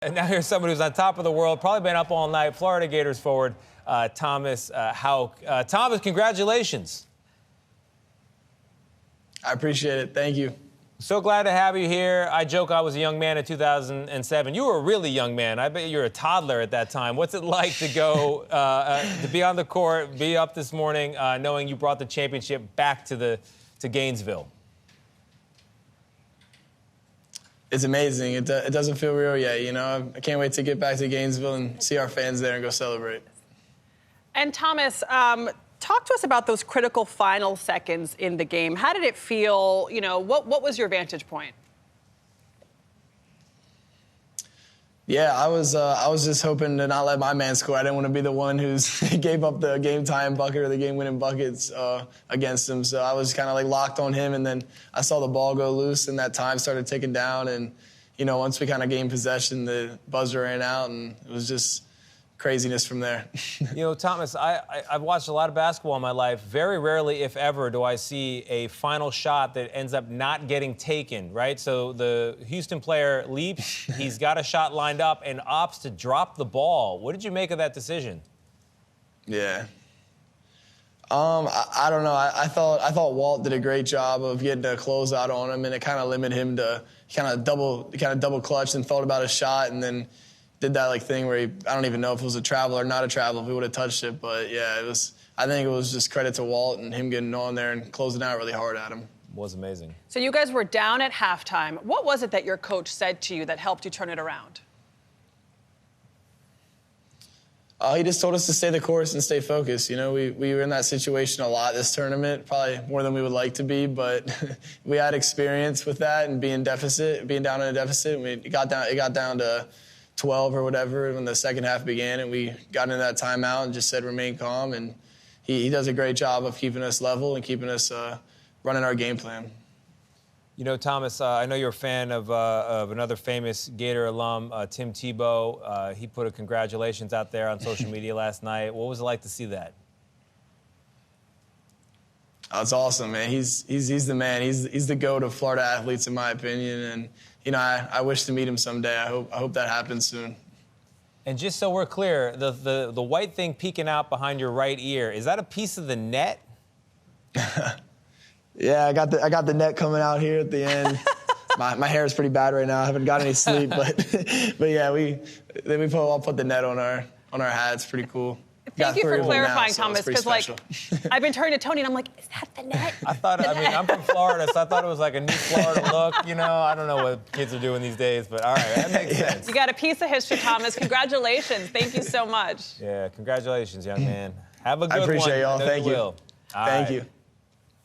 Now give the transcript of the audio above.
And now here's someone who's on top of the world, probably been up all night, Florida Gators forward, Thomas Haugh. Thomas, congratulations. I appreciate it. Thank you. So glad to have you here. I joke I was a young man in 2007. You were a really young man. I bet you were a toddler at that time. What's it like to go, to be on the court, be up this morning, knowing you brought the championship back to Gainesville? It's amazing. It doesn't feel real yet, you know. I can't wait to get back to Gainesville and see our fans there and go celebrate. And Thomas, talk to us about those critical final seconds in the game. How did it feel? You know, what was your vantage point? Yeah, I was just hoping to not let my man score. I didn't want to be the one who's gave up the game-tying bucket or the game-winning buckets against him. So I was kind of like locked on him, and then I saw the ball go loose, and that time started ticking down. And you know, once we kind of gained possession, the buzzer ran out, and it was just craziness from there. You know, Thomas, I've watched a lot of basketball in my life. Very rarely, if ever, do I see a final shot that ends up not getting taken, right? So the Houston player leaps, he's got a shot lined up and opts to drop the ball. What did you make of that decision? Yeah. I don't know. I thought Walt did a great job of getting a closeout on him, and it kind of limited him to kind of double clutch and thought about a shot, and then did that like thing where I don't even know if it was a travel or not a travel, if he would have touched it. But yeah, I think it was just credit to Walt and him getting on there and closing out really hard at him. It was amazing. So you guys were down at halftime. What was it that your coach said to you that helped you turn it around? He just told us to stay the course and stay focused. You know, we were in that situation a lot this tournament, probably more than we would like to be, but we had experience with that and being down in a deficit. It got down to 12 or whatever when the second half began, and we got into that timeout and just said remain calm, and he does a great job of keeping us level and keeping us running our game plan. You know, Thomas, I know you're a fan of another famous Gator alum, Tim Tebow. He put a congratulations out there on social media last night. What was it like to see that? Oh, it's awesome, man. He's the man. He's the GOAT of Florida athletes, in my opinion. And you know, I wish to meet him someday. I hope that happens soon. And just so we're clear, the white thing peeking out behind your right ear, is that a piece of the net? Yeah, I got the net coming out here at the end. My hair is pretty bad right now. I haven't got any sleep, but yeah, I'll put the net on our hat. It's pretty cool. Thank you for clarifying, Thomas, because like I've been turning to Tony and I'm like, is that the net? I'm from Florida, so I thought it was like a new Florida look. You know, I don't know what kids are doing these days, but all right, that makes sense. You got a piece of history, Thomas. Congratulations. Thank you so much. Yeah, congratulations, young man. Have a good one. I appreciate y'all. Thank you. All Thank right. you.